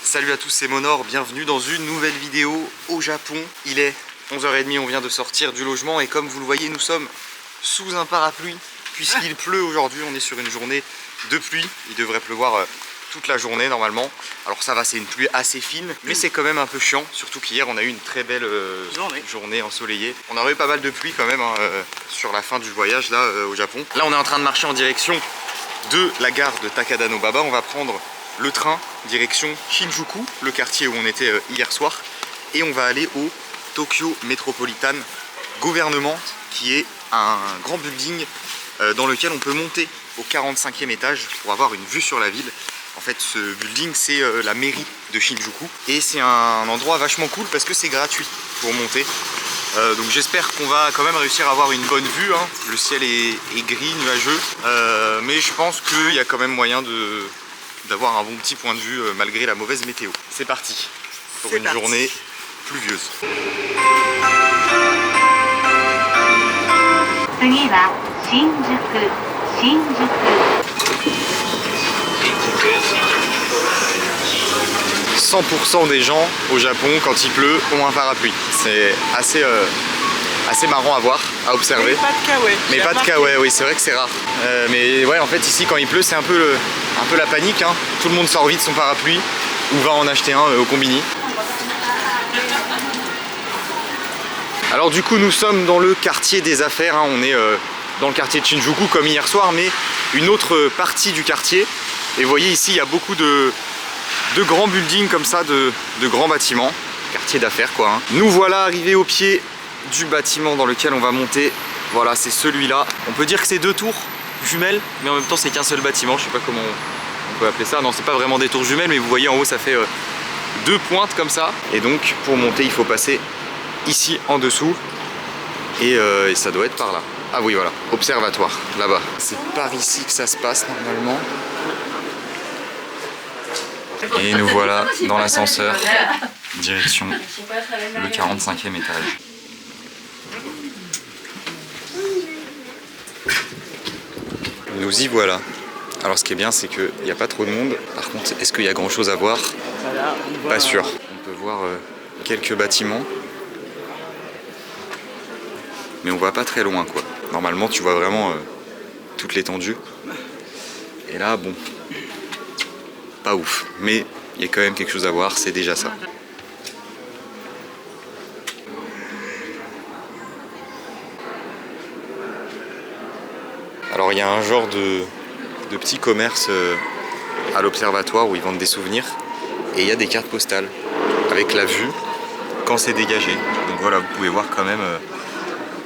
Salut à tous, c'est Monor, bienvenue dans une nouvelle vidéo au Japon. Il est 11h30, on vient de sortir du logement et comme vous le voyez, nous sommes sous un parapluie puisqu'il pleut aujourd'hui. On est sur une journée de pluie, il devrait pleuvoir toute la journée normalement. Alors ça va, c'est une pluie assez fine, mais c'est quand même un peu chiant, surtout qu'hier on a eu une très belle journée ensoleillée. On a eu pas mal de pluie quand même sur la fin du voyage là au Japon. Là on est en train de marcher en direction de la gare de Takadanobaba. On va prendre le train direction Shinjuku, le quartier où on était hier soir, et on va aller au Tokyo Metropolitan Government, qui est un grand building dans lequel on peut monter au 45e étage pour avoir une vue sur la ville. En fait, ce building, c'est la mairie de Shinjuku et c'est un endroit vachement cool parce que c'est gratuit pour monter. Donc j'espère qu'on va quand même réussir à avoir une bonne vue, hein. Le ciel est gris, nuageux, mais je pense qu'il y a quand même moyen d'avoir un bon petit point de vue malgré la mauvaise météo. C'est parti pour une journée pluvieuse. Shinjuku. 100% des gens au Japon, quand il pleut, ont un parapluie. C'est assez marrant à voir, à observer. Mais pas de kawaii. Mais pas de kawaii, oui, c'est vrai que c'est rare. Mais ouais, en fait, ici, quand il pleut, c'est un peu la panique, hein. Tout le monde sort vite son parapluie ou va en acheter un au combini. Alors du coup, nous sommes dans le quartier des affaires, hein. On est dans le quartier de Shinjuku comme hier soir, mais une autre partie du quartier. Et vous voyez ici, il y a beaucoup de grands buildings comme ça, de grands bâtiments. Quartier d'affaires quoi, hein. Nous voilà arrivés au pied du bâtiment dans lequel on va monter. Voilà, c'est celui-là. On peut dire que c'est deux tours jumelles, mais en même temps c'est qu'un seul bâtiment. Je sais pas comment on peut appeler ça. Non, c'est pas vraiment des tours jumelles, mais vous voyez en haut ça fait deux pointes comme ça. Et donc pour monter, il faut passer ici en dessous. Et ça doit être par là. Ah oui, voilà, observatoire, là-bas. C'est par ici que ça se passe normalement. Et nous voilà dans l'ascenseur, direction le 45e étage. Nous y voilà. Alors ce qui est bien, c'est qu'il n'y a pas trop de monde. Par contre, est-ce qu'il y a grand chose à voir? Pas sûr. On peut voir quelques bâtiments. Mais on voit pas très loin quoi. Normalement tu vois vraiment toute l'étendue. Et là bon, pas ouf. Mais il y a quand même quelque chose à voir, c'est déjà ça. Alors il y a un genre de petit commerce à l'observatoire où ils vendent des souvenirs. Et il y a des cartes postales avec la vue quand c'est dégagé. Donc voilà, vous pouvez voir quand même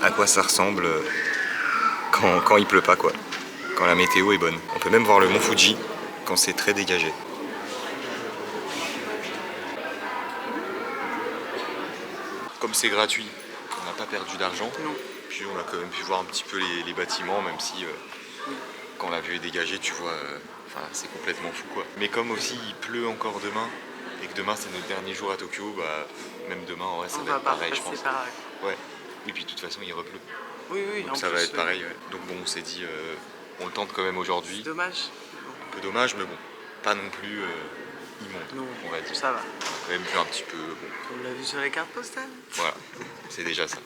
à quoi ça ressemble quand il pleut pas quoi, quand la météo est bonne. On peut même voir le mont Fuji quand c'est très dégagé. Comme c'est gratuit, on n'a pas perdu d'argent. Puis on a quand même pu voir un petit peu les bâtiments, même si quand la vue est dégagée, tu vois, c'est complètement fou quoi. Mais comme aussi il pleut encore demain, et que demain c'est notre dernier jour à Tokyo, bah même demain en vrai ça va être pareil je pense. Ouais. Et puis de toute façon il repleut. Oui, donc ça va être pareil. Ouais. Donc bon, on s'est dit, on le tente quand même aujourd'hui. C'est dommage. Un peu dommage, mais bon, pas non plus immonde, non, on va dire. Ça va. On a quand même vu un petit peu. Bon. On l'a vu sur les cartes postales. Voilà, c'est déjà ça.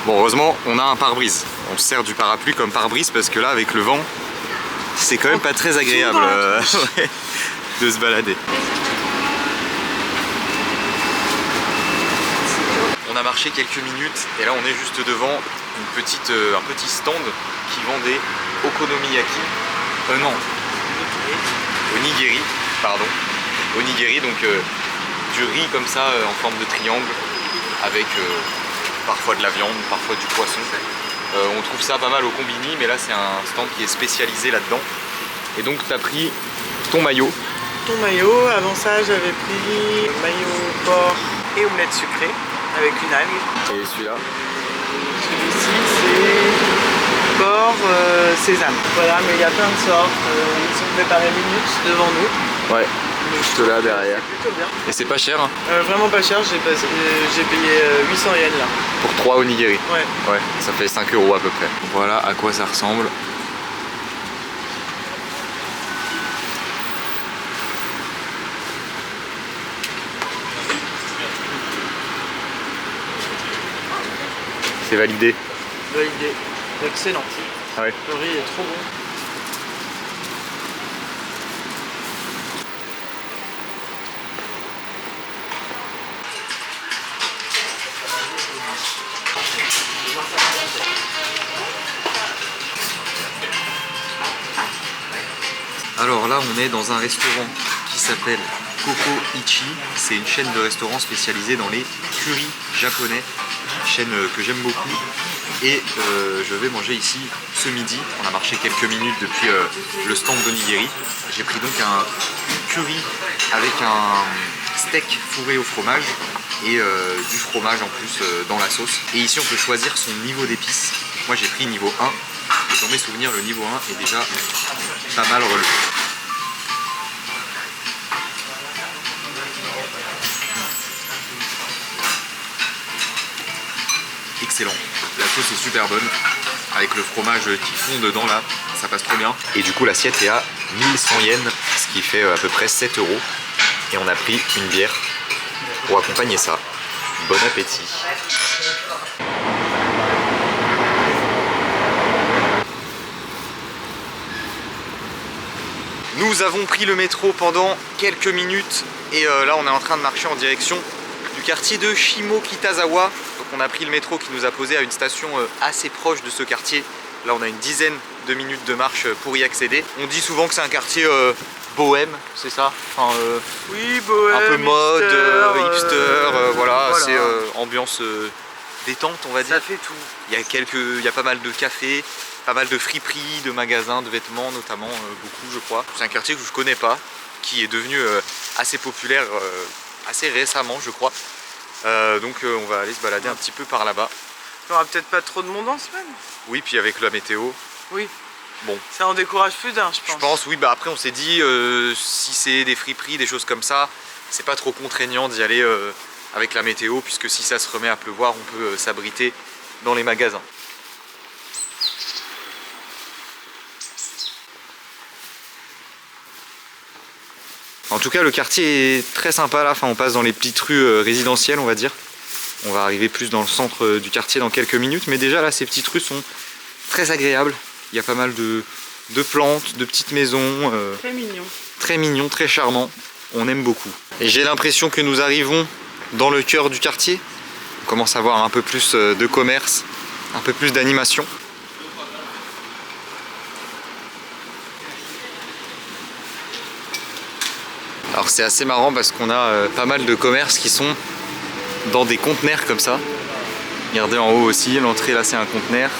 Bon, heureusement, on a un pare-brise. On se sert du parapluie comme pare-brise parce que là, avec le vent, c'est quand même pas très agréable de se balader. On a marché quelques minutes et là, on est juste devant un petit stand qui vend des okonomiyaki. Non, onigiri, pardon. Onigiri, donc du riz comme ça en forme de triangle avec parfois de la viande, parfois du poisson. On trouve ça pas mal au combini, mais là c'est un stand qui est spécialisé là-dedans. Et donc tu as pris ton maillot. Ton maillot, avant ça j'avais pris maillot porc et omelette sucrée avec une algue. Et celui-là? Celui-ci c'est porc sésame. Voilà, mais il y a plein de sortes. Ils sont préparés minutes devant nous. Ouais. Juste là derrière. Plutôt bien. Et c'est pas cher hein. Vraiment pas cher, j'ai payé 800 yens là. Pour 3 onigiri. Ouais. Ouais, ça fait 5 € à peu près. Voilà à quoi ça ressemble. C'est validé. Validé. Excellent. Ah ouais. Le riz est trop bon. Alors là on est dans un restaurant qui s'appelle Koko Ichi. C'est une chaîne de restaurants spécialisée dans les currys japonais. Chaîne que j'aime beaucoup. Et je vais manger ici ce midi. On a marché quelques minutes depuis le stand d'onigiri. J'ai pris donc un curry avec un steak fourré au fromage et du fromage en plus dans la sauce. Et ici on peut choisir son niveau d'épices. Moi j'ai pris niveau 1. Et dans mes souvenirs le niveau 1 est déjà pas mal relevé. Excellent. La sauce est super bonne, avec le fromage qui fond dedans là, ça passe trop bien. Et du coup l'assiette est à 1100 yens, ce qui fait à peu près 7 €. Et on a pris une bière pour accompagner ça. Bon appétit. Nous avons pris le métro pendant quelques minutes et là on est en train de marcher en direction du quartier de Shimokitazawa. Donc on a pris le métro qui nous a posé à une station assez proche de ce quartier. Là on a une dizaine de minutes de marche pour y accéder. On dit souvent que c'est un quartier bohème, c'est ça enfin, oui, bohème, un peu mode, hipster, voilà. Voilà. C'est ambiance détente on va dire. Ça fait tout. Il y a pas mal de cafés, pas mal de friperies, de magasins, de vêtements notamment, beaucoup je crois. C'est un quartier que je connais pas, qui est devenu assez populaire assez récemment je crois. Donc on va aller se balader un petit peu par là-bas. Il n'y aura peut-être pas trop de monde en semaine. Oui, puis avec la météo. Oui. Bon. Ça en décourage plus d'un, je pense. Je pense, oui, bah après on s'est dit, si c'est des friperies, des choses comme ça, c'est pas trop contraignant d'y aller avec la météo, puisque si ça se remet à pleuvoir, on peut s'abriter dans les magasins. En tout cas, le quartier est très sympa là, enfin, on passe dans les petites rues résidentielles, on va dire. On va arriver plus dans le centre du quartier dans quelques minutes, mais déjà là, ces petites rues sont très agréables. Il y a pas mal de plantes, de petites maisons. Très mignon. Très mignon, très charmant. On aime beaucoup. Et j'ai l'impression que nous arrivons dans le cœur du quartier. On commence à voir un peu plus de commerce, un peu plus d'animation. Alors c'est assez marrant parce qu'on a pas mal de commerces qui sont dans des conteneurs comme ça. Regardez en haut aussi, l'entrée là c'est un conteneur.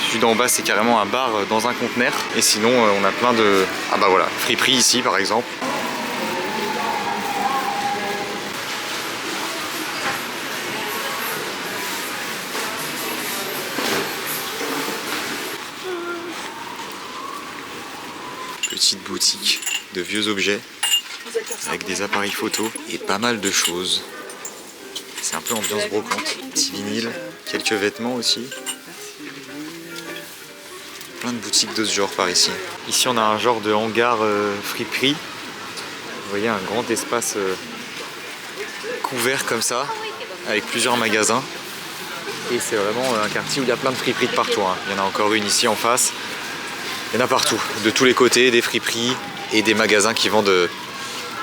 Celui d'en bas c'est carrément un bar dans un conteneur. Et sinon on a plein de... Ah bah voilà, friperie ici par exemple. Petite boutique de vieux objets avec des appareils photo et pas mal de choses. C'est un peu ambiance brocante, petit vinyle, quelques vêtements aussi. Plein de boutiques de ce genre par ici. Ici on a un genre de hangar friperie. Vous voyez un grand espace couvert comme ça, avec plusieurs magasins. Et c'est vraiment un quartier où il y a plein de friperies de partout. Hein. Il y en a encore une ici en face. Il y en a partout, de tous les côtés, des friperies et des magasins qui vendent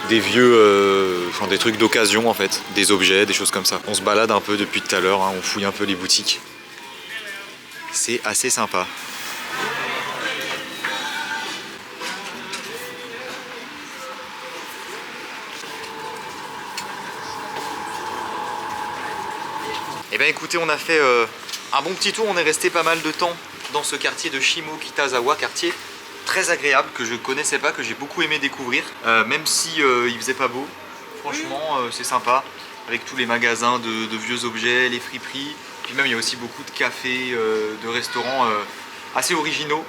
des vieux, enfin des trucs d'occasion en fait, des objets, des choses comme ça. On se balade un peu depuis tout à l'heure, hein, on fouille un peu les boutiques. C'est assez sympa. Et bien écoutez, on a fait un bon petit tour, on est resté pas mal de temps dans ce quartier de Shimokitazawa, quartier très agréable que je connaissais pas, que j'ai beaucoup aimé découvrir, même si il faisait pas beau. Franchement, c'est sympa, avec tous les magasins de vieux objets, les friperies, puis même il y a aussi beaucoup de cafés, de restaurants assez originaux.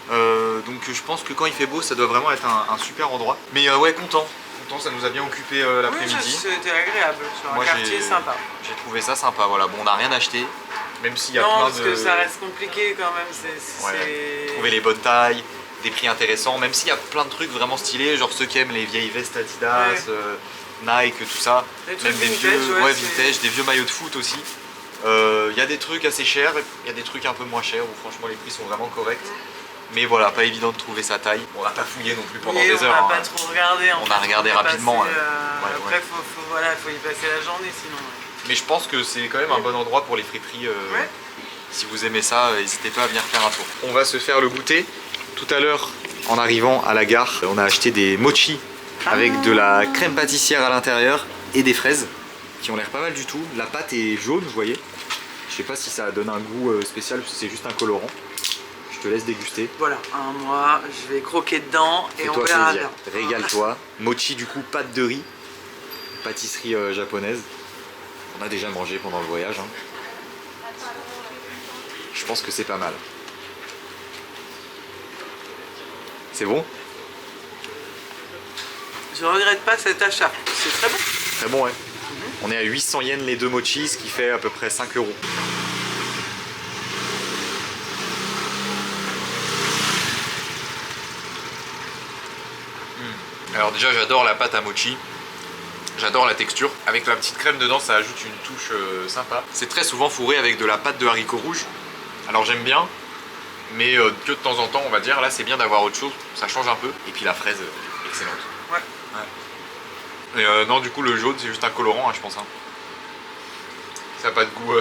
Donc je pense que quand il fait beau, ça doit vraiment être un super endroit. Mais ouais, content Pourtant ça nous a bien occupé l'après-midi. C'était agréable, sur un quartier sympa. J'ai trouvé ça sympa, voilà. Bon, on n'a rien acheté, même s'il y a non, plein parce que ça reste compliqué quand même. Trouver les bonnes tailles, des prix intéressants, même s'il y a plein de trucs vraiment stylés, genre ceux qui aiment les vieilles vestes Adidas, Nike, tout ça. Même des vintage, vieux vintage, des vieux maillots de foot aussi. Il y a des trucs assez chers, il y a des trucs un peu moins chers où franchement les prix sont vraiment corrects. Mais voilà, pas évident de trouver sa taille. On n'a pas fouillé non plus pendant des heures. On n'a pas trop regardé. On a regardé rapidement. Après, faut y passer la journée sinon. Mais je pense que c'est quand même un bon endroit pour les friperies. Si vous aimez ça, n'hésitez pas à venir faire un tour. On va se faire le goûter. Tout à l'heure, en arrivant à la gare, on a acheté des mochis avec de la crème pâtissière à l'intérieur et des fraises qui ont l'air pas mal du tout. La pâte est jaune, vous voyez. Je sais pas si ça donne un goût spécial, c'est juste un colorant. Je te laisse déguster. Voilà, moi je vais croquer dedans et on verra bien. Régale-toi. Mochi du coup, pâte de riz, pâtisserie japonaise. On a déjà mangé pendant le voyage. Je pense que c'est pas mal. C'est bon? Je regrette pas cet achat, c'est très bon. Très bon, ouais. On est à 800 yens les deux mochis, ce qui fait à peu près 5 €. Alors déjà j'adore la pâte à mochi, j'adore la texture. Avec la petite crème dedans ça ajoute une touche sympa. C'est très souvent fourré avec de la pâte de haricots rouges. Alors j'aime bien, mais que de temps en temps on va dire. Là c'est bien d'avoir autre chose, ça change un peu. Et puis la fraise, excellente. Ouais. Et non du coup le jaune c'est juste un colorant je pense. Ça n'a pas de goût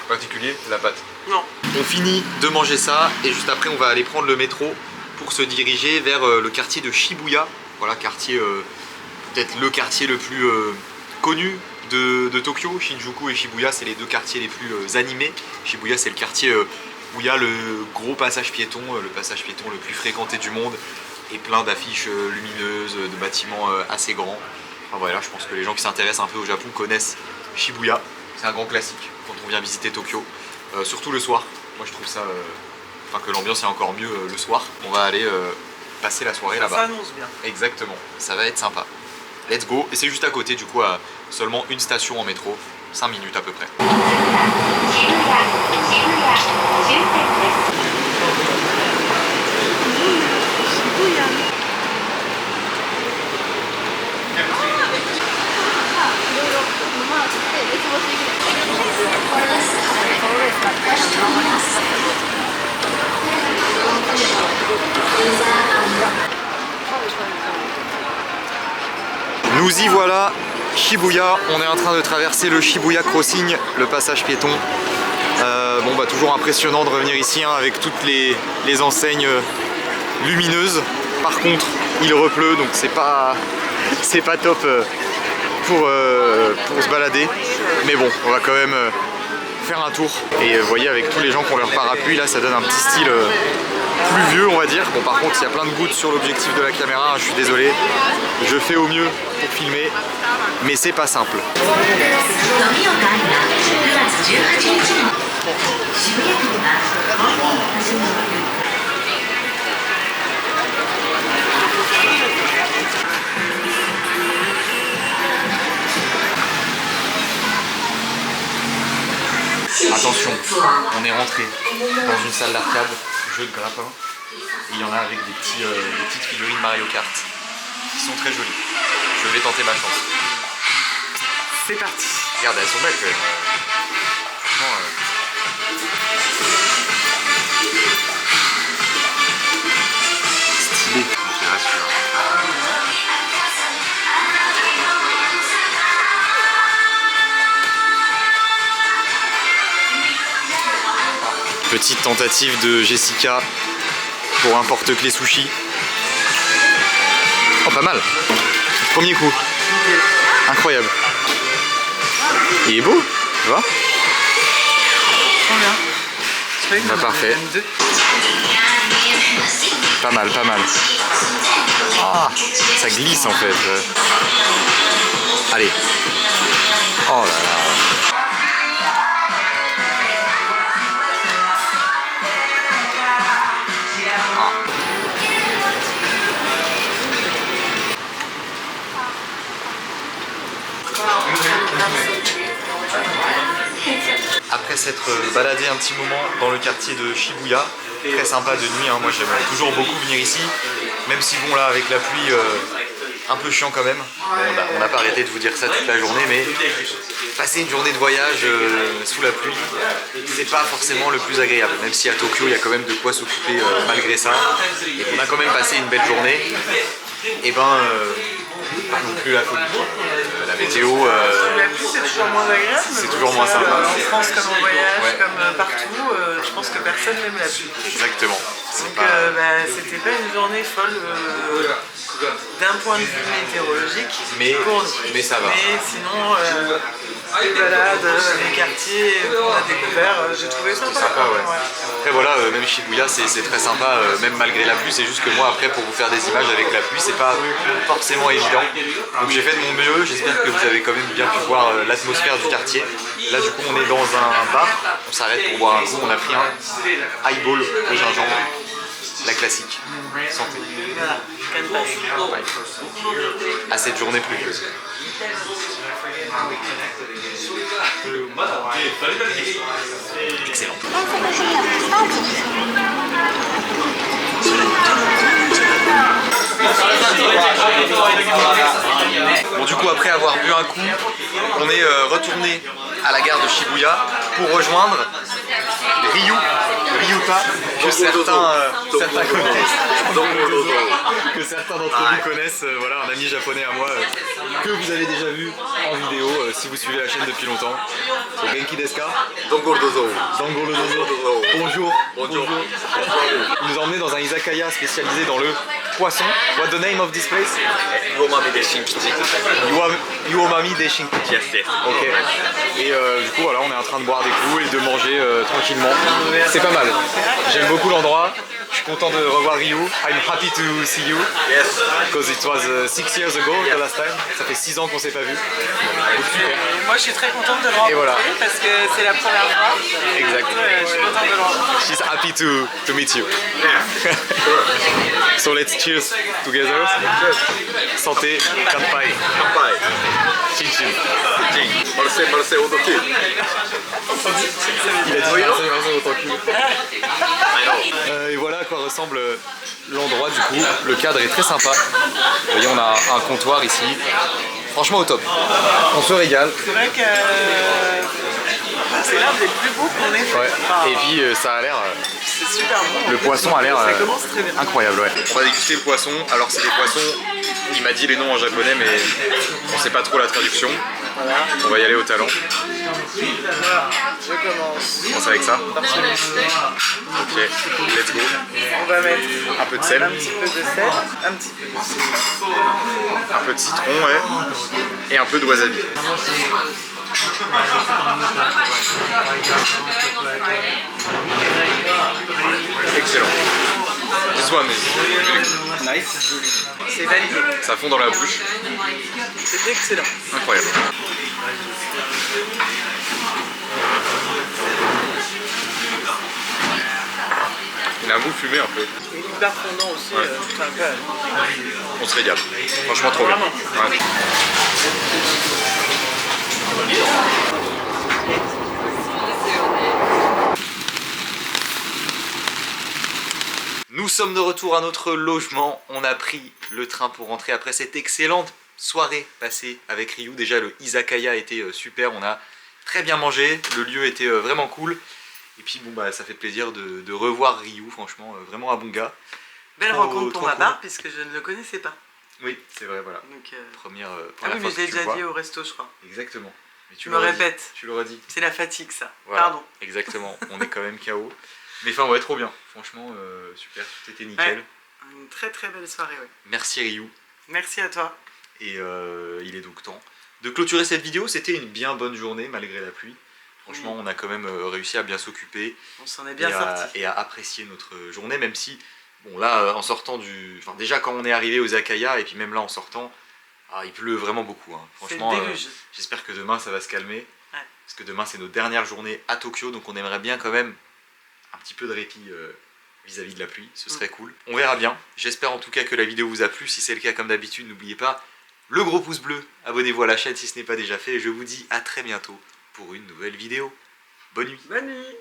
particulier, la pâte. Non. On finit de manger ça et juste après on va aller prendre le métro pour se diriger vers le quartier de Shibuya. Voilà, quartier, peut-être le quartier le plus connu de Tokyo. Shinjuku et Shibuya, c'est les deux quartiers les plus animés. Shibuya, c'est le quartier où il y a le gros passage piéton, le passage piéton le plus fréquenté du monde, et plein d'affiches lumineuses, de bâtiments assez grands. Enfin, voilà, je pense que les gens qui s'intéressent un peu au Japon connaissent Shibuya. C'est un grand classique quand on vient visiter Tokyo, surtout le soir. Moi, je trouve ça... Enfin, que l'ambiance est encore mieux le soir. On va aller passer la soirée là-bas. Ça s'annonce bien. Exactement, ça va être sympa. Let's go. Et c'est juste à côté du coup, à seulement une station en métro, 5 minutes à peu près. Nous y voilà, Shibuya, on est en train de traverser le Shibuya Crossing, le passage piéton. Bon bah toujours impressionnant de revenir ici avec toutes les enseignes lumineuses. Par contre il repleut donc c'est pas top pour se balader. Mais bon, on va quand même faire un tour. Et vous voyez avec tous les gens qui ont leur parapluie là, ça donne un petit style pluvieux on va dire. Bon par contre il y a plein de gouttes sur l'objectif de la caméra, je suis désolé. Je fais au mieux pour filmer, mais c'est pas simple. Attention, on est rentré dans une salle d'arcade, jeu de grappin, et il y en a avec des petites figurines Mario Kart qui sont très jolies. Je vais tenter ma chance. C'est parti. Regarde, elles sont belles quand même. Franchement, stylé, je te rassure. Petite tentative de Jessica pour un porte-clés sushi. Oh, pas mal. Premier coup. Incroyable. Il est beau, tu vois? Trop bien. Bah, parfait. Pas mal, pas mal. Ah, ça glisse en fait. Allez. Oh là là. Après s'être baladé un petit moment dans le quartier de Shibuya, très sympa de nuit, hein. Moi j'aime toujours beaucoup venir ici, même si bon là avec la pluie un peu chiant quand même. Bon, on n'a pas arrêté de vous dire ça toute la journée, mais passer une journée de voyage sous la pluie, c'est pas forcément le plus agréable, même si à Tokyo il y a quand même de quoi s'occuper malgré ça. Et qu'on a quand même passé une belle journée, et ben pas non plus la folie. La météo, La pluie c'est toujours moins agréable. c'est toujours moins sympa. En France comme en voyage, Ouais. comme partout, je pense que personne n'aime la pluie. Exactement. C'est Donc pas... c'était pas une journée folle d'un point de vue météorologique Mais- pour nous. mais ça va. Mais sinon, les balades, les quartiers qu'on a découverts, j'ai trouvé ça Sympa, ouais. Après voilà, même Shibuya c'est très sympa, même malgré la pluie. C'est juste que moi après pour vous faire des images avec la pluie c'est pas forcément évident. Donc j'ai fait de mon mieux, j'espère que vous avez quand même bien pu voir l'atmosphère du quartier. Là du coup on est dans un bar, on s'arrête pour boire un coup, on a pris un highball au gingembre, la classique, santé. Voilà, Kanpai. Ouais. À cette journée pluvieuse. Excellent. Bon du coup après avoir bu un coup, on est retourné à la gare de Shibuya pour rejoindre Ryuta, que certains connaissent. Que certains d'entre vous connaissent, voilà, un ami japonais à moi que vous avez déjà vu en vidéo si vous suivez la chaîne depuis longtemps. So, Genki desu ka? Dongoro dozo. Dongoro dozo. Bonjour. Bonjour. Il nous a emmené dans un izakaya spécialisé dans le poisson. What's the name of this place? Uomami de Shinkichi. Yuomami de Shinkichi. Yes, yes. Ok. Et du coup voilà, on est en train de boire des coups et de manger tranquillement. C'est pas mal. J'aime beaucoup l'endroit. Je suis content de revoir Ryu. I'm happy to see you. Yes. Because it was 6 years ago the last time. Ça fait 6 ans qu'on s'est pas vu. Donc, super. Et moi je suis très contente de le rencontrer voilà. parce que c'est la première fois. Exact. Je suis contente de le rencontrer. She's happy to meet you. So let's cheers together. Santé, kanpai, Kanpai. chin chin. Jin. Marseille, Marseille, Odoki. Il a dit merci autant qu'il. I know. Et voilà à quoi ressemble l'endroit du coup. Le cadre est très sympa. Vous voyez, on a un comptoir ici. Franchement au top. On se régale. C'est vrai que c'est l'un des plus beaux qu'on ait fait. Ouais. Enfin, Et puis ça a l'air. c'est super bon. Le poisson a l'air Ça commence très bien. incroyable, ouais. On va déguster le poisson. Alors c'est des poissons, il m'a dit les noms en japonais mais on sait pas trop la traduction. Voilà. On va y aller au talent. Voilà, je commence. On commence avec ça. Par celui-ci. Ok, let's go. On va mettre Un peu de sel, un petit peu de sel, un petit peu de sel. un peu de citron, ouais. Et un peu de wasabi. Excellent. This one is nice. C'est validé. Ça fond dans la bouche. C'est excellent. Incroyable. Il a un goût fumé un peu. Et hyper fondant aussi. Ouais. C'est incroyable. On se régale. Franchement trop bien. Vraiment. Ouais. Nous sommes de retour à notre logement. On a pris le train pour rentrer après cette excellente soirée passée avec Ryu. Déjà le izakaya était super, on a très bien mangé, le lieu était vraiment cool. Et puis bon bah ça fait plaisir de revoir Ryu, franchement vraiment un bon gars. Belle Trop- rencontre pour trop ma cool. part puisque je ne le connaissais pas. Oui, c'est vrai, voilà. Donc, Première, ah première oui, fois mais je que l'ai tu déjà le vois. dit au resto, je crois. Exactement. Mais tu Je me l'auras dit. répète. Tu l'auras dit. C'est la fatigue, ça. Voilà. Pardon. Exactement, on est quand même KO. Mais enfin ouais, trop bien. Franchement, super, tout était nickel. Ouais. Une très très belle soirée, ouais. Merci Ryu. Merci à toi. Et il est donc temps de clôturer cette vidéo. C'était une bien bonne journée malgré la pluie. Franchement, on a quand même réussi à bien s'occuper On s'en est bien et, sorti. et à apprécier notre journée, même si, bon là, en sortant enfin déjà quand on est arrivé aux Izakaya et puis même là en sortant, il pleut vraiment beaucoup. Hein. C'est le Franchement, déluge. j'espère que demain ça va se calmer. Ouais. Parce que demain c'est nos dernières journées à Tokyo, donc on aimerait bien quand même un petit peu de répit vis-à-vis de la pluie, ce serait cool. On verra bien. J'espère en tout cas que la vidéo vous a plu. Si c'est le cas, comme d'habitude, n'oubliez pas le gros pouce bleu, abonnez-vous à la chaîne si ce n'est pas déjà fait et je vous dis à très bientôt pour une nouvelle vidéo. Bonne nuit. Bonne nuit.